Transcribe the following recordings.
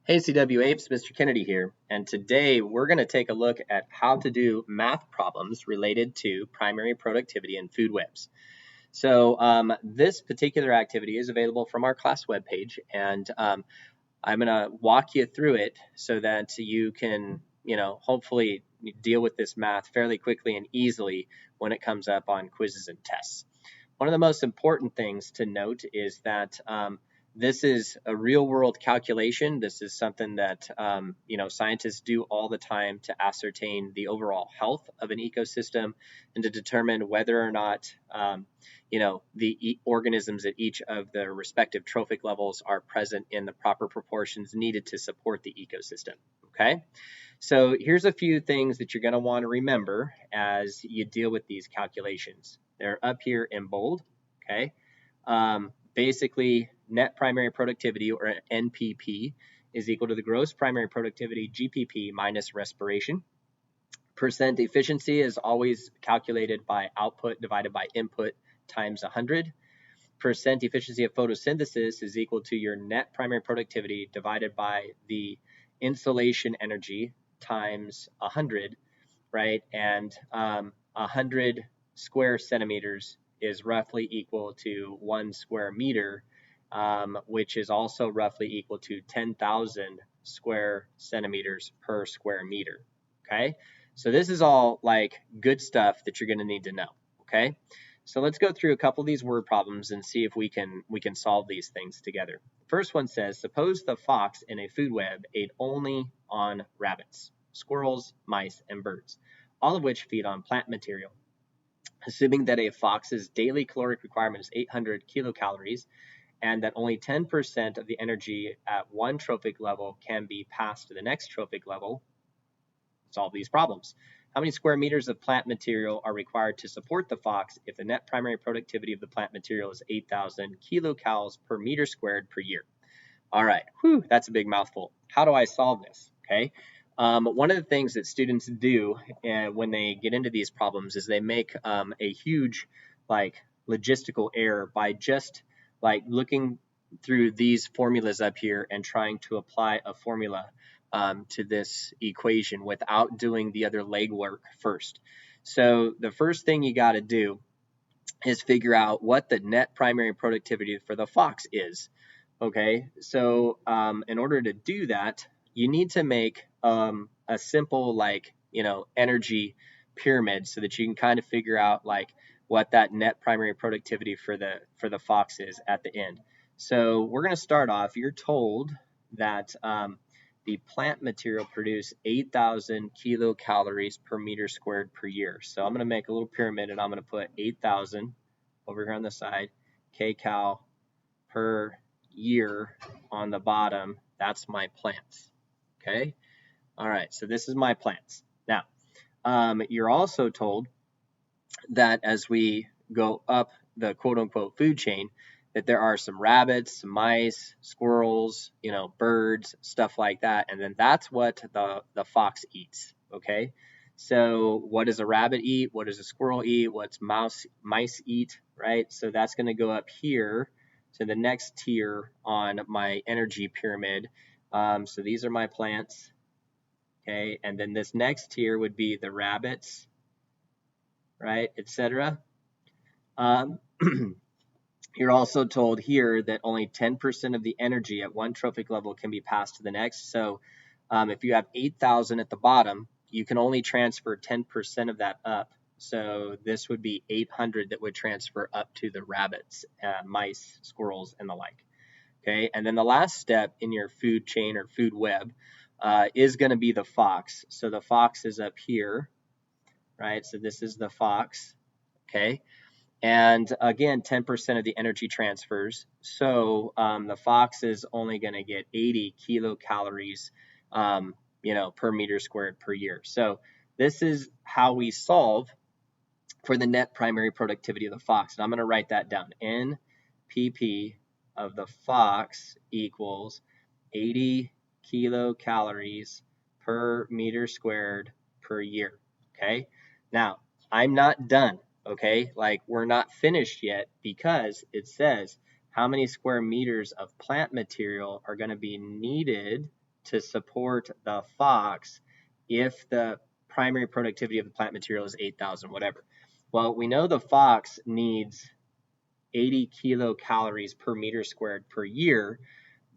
Hey CW Apes, Mr. Kennedy here, and today we're going to take a look at how to do math problems related to primary productivity in food webs. So this particular activity is available from our class webpage, and I'm going to walk you through it so that you can, hopefully deal with this math fairly quickly and easily when it comes up on quizzes and tests. One of the most important things to note is that this is a real-world calculation. This is something that scientists do all the time to ascertain the overall health of an ecosystem and to determine whether or not the organisms at each of the respective trophic levels are present in the proper proportions needed to support the ecosystem. Okay, so here's a few things that you're going to want to remember as you deal with these calculations. They're up here in bold. Okay. Basically, net primary productivity, or NPP, is equal to the gross primary productivity, GPP, minus respiration. Percent efficiency is always calculated by output divided by input times 100. Percent efficiency of photosynthesis is equal to your net primary productivity divided by the insolation energy times 100, right? And 100 square centimeters is roughly equal to 1 square meter, which is also roughly equal to 10,000 square centimeters per square meter. Okay, so this is all like good stuff that you're going to need to know. Okay, so let's go through a couple of these word problems and see if we can solve these things together. First one says, suppose the fox in a food web ate only on rabbits, squirrels, mice, and birds, all of which feed on plant material. Assuming that a fox's daily caloric requirement is 800 kilocalories and that only 10% of the energy at one trophic level can be passed to the next trophic level, solve these problems. How many square meters of plant material are required to support the fox if the net primary productivity of the plant material is 8,000 kilocalories per meter squared per year? All right, that's a big mouthful. How do I solve this? Okay. One of the things that students do when they get into these problems is they make a huge logistical error by just looking through these formulas up here and trying to apply a formula to this equation without doing the other legwork first. So the first thing you got to do is figure out what the net primary productivity for the fox is. Okay, so in order to do that, you need to make a simple energy pyramid so that you can kind of figure out what that net primary productivity for the fox is at the end. So we're going to start off. You're told that the plant material produced 8,000 kilocalories per meter squared per year. So I'm going to make a little pyramid and I'm going to put 8,000 over here on the side, kcal per year on the bottom. That's my plants. Okay. All right. So this is my plants. Now, you're also told that as we go up the quote unquote food chain, that there are some rabbits, some mice, squirrels, birds, stuff like that. And then that's what the fox eats. Okay. So what does a rabbit eat? What does a squirrel eat? What's mice eat? Right. So that's going to go up here to the next tier on my energy pyramid. So these are my plants. Okay. And then this next tier would be the rabbits, right, etc. You're also told here that only 10% of the energy at one trophic level can be passed to the next. So if you have 8,000 at the bottom, you can only transfer 10% of that up. So this would be 800 that would transfer up to the rabbits, mice, squirrels, and the like. Okay, and then the last step in your food chain or food web is going to be the fox. So the fox is up here, right? So this is the fox. Okay. And again, 10% of the energy transfers. So the fox is only going to get 80 kilocalories, per meter squared per year. So this is how we solve for the net primary productivity of the fox. And I'm going to write that down. NPP of the fox equals 80 kilocalories per meter squared per year. Okay. Now, I'm not done. Okay, we're not finished yet because it says how many square meters of plant material are going to be needed to support the fox if the primary productivity of the plant material is 8,000, whatever? Well, we know the fox needs 80 kilocalories per meter squared per year,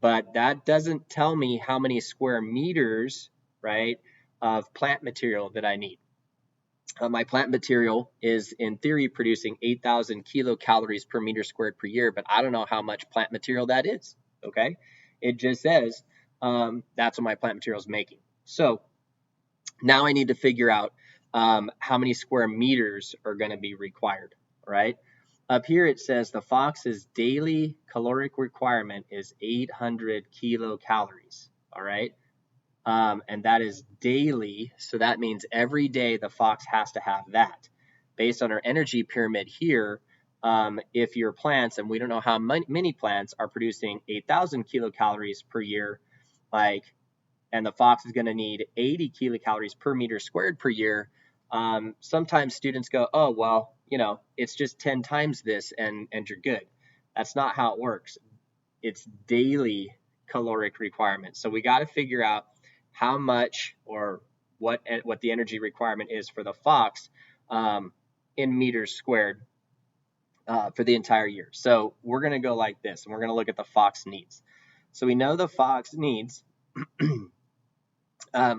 but that doesn't tell me how many square meters, right, of plant material that I need. My plant material is in theory producing 8,000 kilocalories per meter squared per year, but I don't know how much plant material that is, okay? It just says that's what my plant material is making. So now I need to figure out how many square meters are going to be required, right? Up here it says the fox's daily caloric requirement is 800 kilocalories, all right? And that is daily, so that means every day the fox has to have that. Based on our energy pyramid here, if your plants, and we don't know how many plants are producing 8,000 kilocalories per year, and the fox is going to need 80 kilocalories per meter squared per year, sometimes students go, oh, well, it's just 10 times this and you're good. That's not how it works. It's daily caloric requirement. So we got to figure out how much or what the energy requirement is for the fox in meters squared for the entire year. So we're going to go like this, and we're going to look at the fox needs. So we know the fox needs the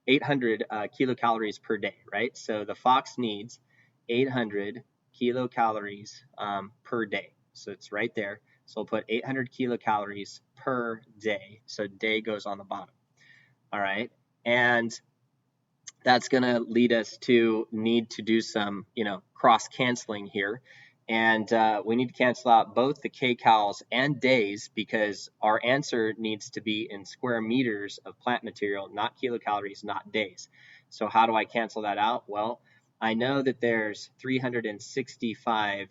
800 kilocalories per day, right? So the fox needs 800 kilocalories per day. So it's right there. So we'll put 800 kilocalories per day. So day goes on the bottom. All right. And that's going to lead us to need to do some, cross canceling here. And we need to cancel out both the kcals and days because our answer needs to be in square meters of plant material, not kilocalories, not days. So how do I cancel that out? Well, I know that there's 365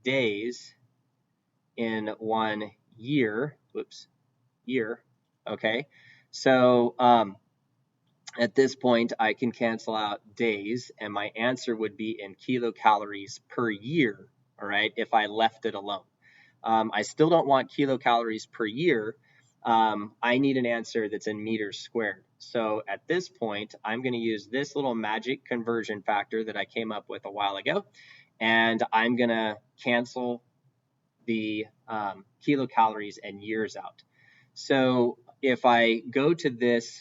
days in 1 year. Okay. So at this point, I can cancel out days, and my answer would be in kilocalories per year, all right, if I left it alone. I still don't want kilocalories per year. I need an answer that's in meters squared. So at this point, I'm going to use this little magic conversion factor that I came up with a while ago, and I'm going to cancel the kilocalories and years out. So if I go to this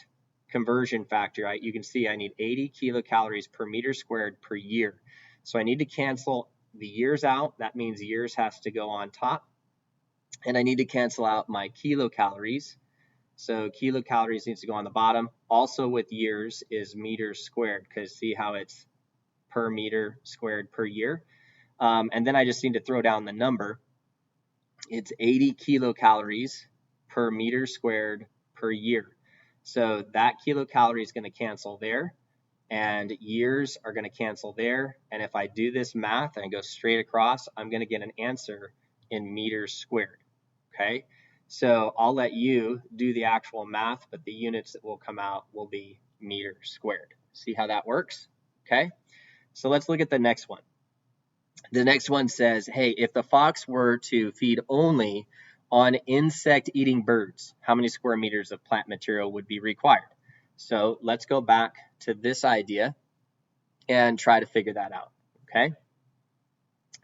conversion factor, you can see I need 80 kilocalories per meter squared per year. So I need to cancel the years out. That means years has to go on top. And I need to cancel out my kilocalories. So kilocalories needs to go on the bottom. Also with years is meters squared, because see how it's per meter squared per year. And then I just need to throw down the number. It's 80 kilocalories per meter squared per year. So that kilocalorie is going to cancel there, and years are going to cancel there. And if I do this math and I go straight across, I'm going to get an answer in meters squared. Okay, so I'll let you do the actual math, but the units that will come out will be meters squared. See how that works? Okay, so let's look at the next one. The next one says, hey, if the fox were to feed only on insect-eating birds, how many square meters of plant material would be required? So let's go back to this idea and try to figure that out, okay?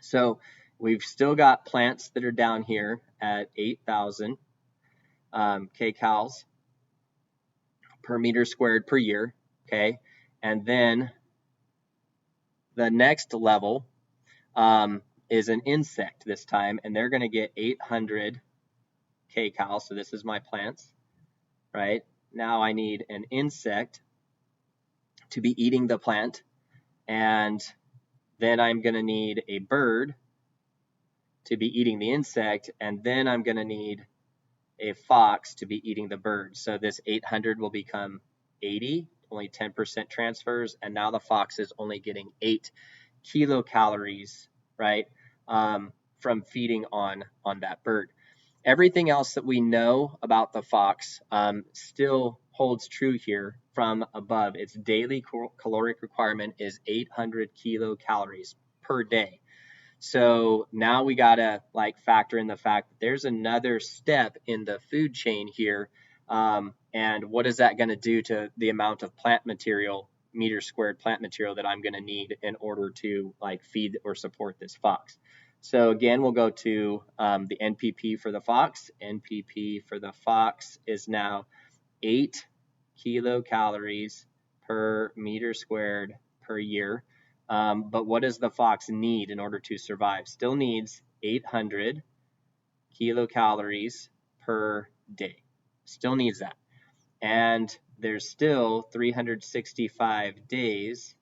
So we've still got plants that are down here at 8,000 kcals per meter squared per year, okay? And then the next level is an insect this time, and they're going to get 800 kcal. So this is my plants, right? Now I need an insect to be eating the plant, and then I'm going to need a bird to be eating the insect, and then I'm going to need a fox to be eating the bird. So this 800 will become 80, only 10% transfers, and now the fox is only getting 8 kilocalories, right, from feeding on that bird. Everything else that we know about the fox still holds true here from above. Its daily caloric requirement is 800 kilocalories per day. So now we gotta like factor in the fact that there's another step in the food chain here. And what is that going to do to the amount of plant material, meter squared plant material that I'm going to need in order to like feed or support this fox? So again, we'll go to the NPP for the fox. NPP for the fox is now 8 kilocalories per meter squared per year. But what does the fox need in order to survive? Still needs 800 kilocalories per day. Still needs that. And there's still 365 days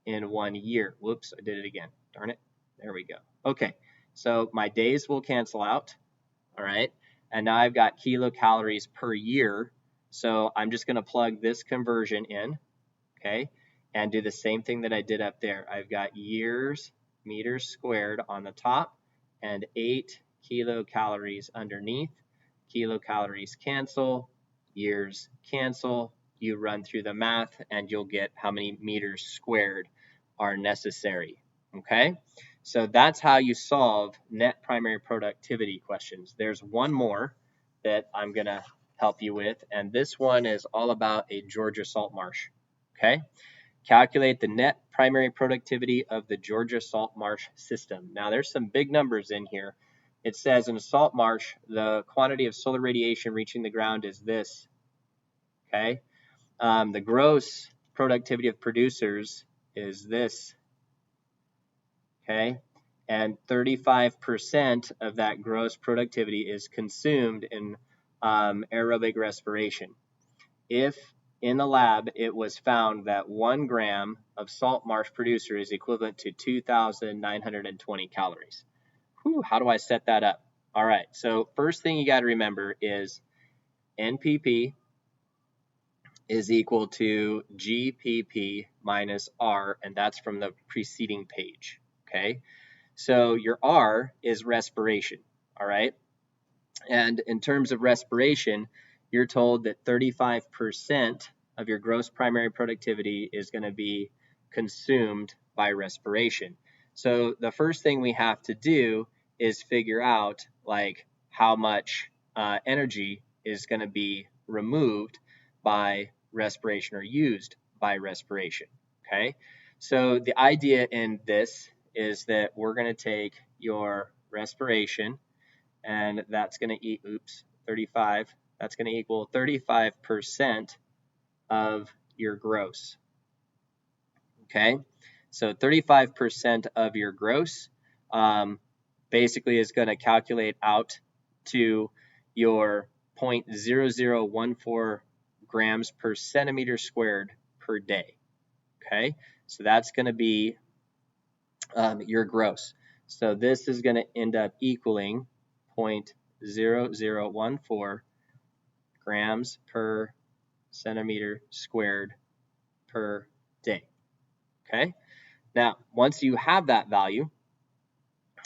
in 1 year. Whoops, I did it again. Darn it. There we go. Okay, so my days will cancel out. All right. And now I've got kilocalories per year. So I'm just going to plug this conversion in. Okay. And do the same thing that I did up there. I've got years, meters squared on the top, and 8 kilocalories underneath. Kilocalories cancel, years cancel. You run through the math, and you'll get how many meters squared are necessary. Okay? So that's how you solve net primary productivity questions. There's one more that I'm going to help you with, and this one is all about a Georgia salt marsh. Okay? Calculate the net primary productivity of the Georgia salt marsh system. Now, there's some big numbers in here. It says in a salt marsh, the quantity of solar radiation reaching the ground is this. Okay. The gross productivity of producers is this. Okay. And 35% of that gross productivity is consumed in aerobic respiration. If in the lab, it was found that 1 gram of salt marsh producer is equivalent to 2,920 calories. Whew, how do I set that up? All right, so first thing you got to remember is NPP is equal to GPP minus R, and that's from the preceding page, okay? So your R is respiration, all right? And in terms of respiration, you're told that 35% of your gross primary productivity is going to be consumed by respiration. So the first thing we have to do is figure out like how much energy is going to be removed by respiration or used by respiration. Okay, so the idea in this is that we're going to take your respiration, and that's going to 35. That's going to equal 35% of your gross. Okay, so 35% of your gross basically is going to calculate out to your 0.0014 grams per centimeter squared per day. Okay, so that's going to be your gross. So this is going to end up equaling 0.0014 grams per centimeter squared per day. Okay, now once you have that value,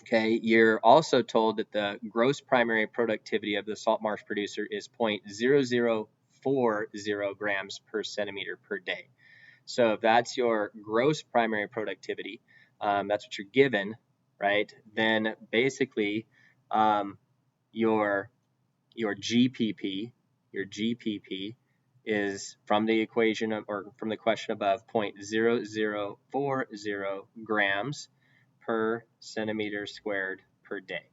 okay, you're also told that the gross primary productivity of the salt marsh producer is 0.0040 grams per centimeter per day. So if that's your gross primary productivity, that's what you're given, right? Then basically your GPP is from the equation or from the question above 0.0040 grams per centimeter squared per day.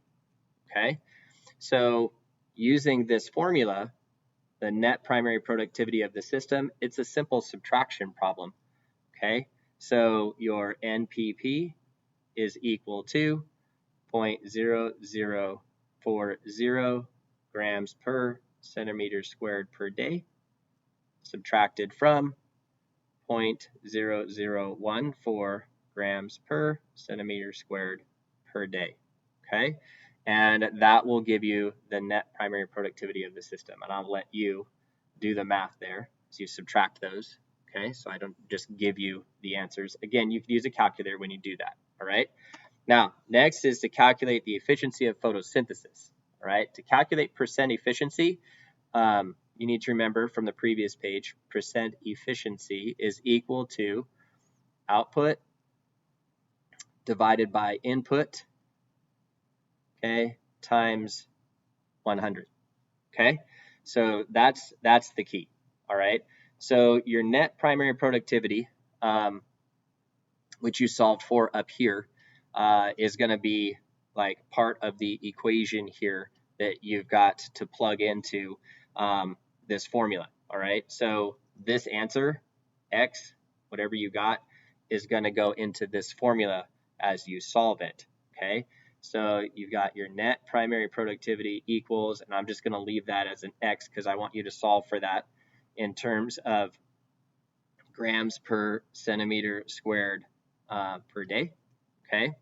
Okay, so using this formula, the net primary productivity of the system, it's a simple subtraction problem. Okay, so your NPP is equal to 0.0040 grams per centimeter squared per day, subtracted from 0.0014 grams per centimeter squared per day. Okay, and that will give you the net primary productivity of the system. And I'll let you do the math there as you subtract those. Okay, so I don't just give you the answers. Again, you can use a calculator when you do that. All right. Now, next is to calculate the efficiency of photosynthesis. All right, to calculate percent efficiency, you need to remember from the previous page, percent efficiency is equal to output divided by input okay, times 100. Okay, so that's the key. All right, so your net primary productivity, which you solved for up here, is going to be like part of the equation here that you've got to plug into this formula. All right, so this answer, x, whatever you got, is going to go into this formula as you solve it. Okay, so you've got your net primary productivity equals, and I'm just going to leave that as an x because I want you to solve for that in terms of grams per centimeter squared per day. Okay,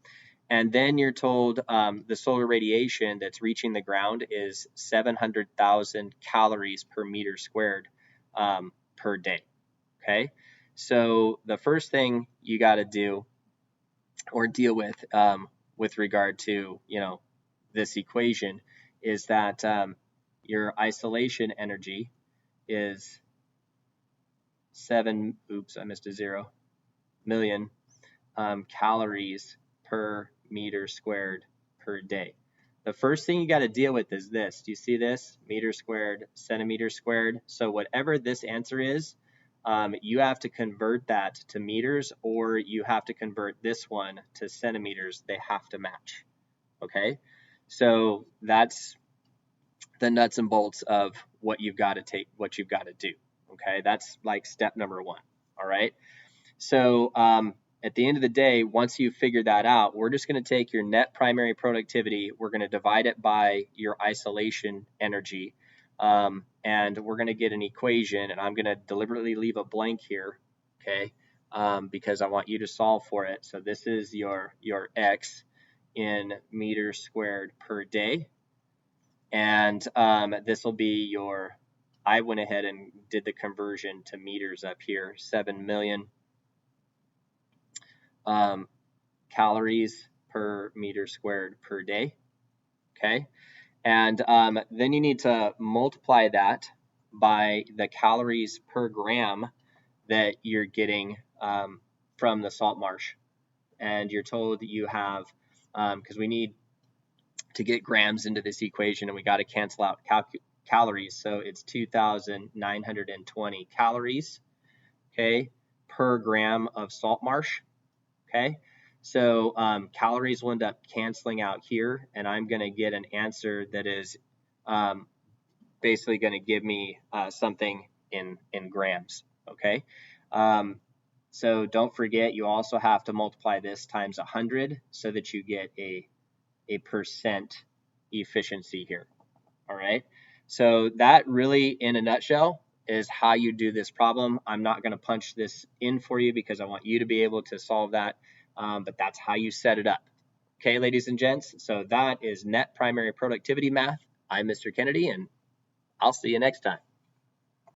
and then you're told the solar radiation that's reaching the ground is 700,000 calories per meter squared per day. Okay, so the first thing you got to do or deal with regard to this equation is that your isolation energy is 7 oops I missed a 0 million calories per meter squared per day. The first thing you got to deal with is this. Do you see this? Meter squared, centimeter squared. So whatever this answer is, you have to convert that to meters, or you have to convert this one to centimeters. They have to match. Okay, so that's the nuts and bolts of what you've got to do. Okay, that's like step number one. All right, so at the end of the day, once you figure that out, we're just going to take your net primary productivity, we're going to divide it by your isolation energy, and we're going to get an equation, and I'm going to deliberately leave a blank here, okay, because I want you to solve for it. So this is your x in meters squared per day, and this will be your, I went ahead and did the conversion to meters up here, 7 million calories per meter squared per day. Okay, and then you need to multiply that by the calories per gram that you're getting from the salt marsh, and you're told that you have, because we need to get grams into this equation, and we got to cancel out calories, so it's 2,920 calories, okay, per gram of salt marsh. Okay, so calories will end up canceling out here, and I'm going to get an answer that is basically going to give me something in grams. Okay, so don't forget, you also have to multiply this times 100 so that you get a percent efficiency here. All right, so that really, in a nutshell, is how you do this problem. I'm not going to punch this in for you because I want you to be able to solve that, but that's how you set it up. Okay, ladies and gents, so that is net primary productivity math. I'm Mr. Kennedy, and I'll see you next time.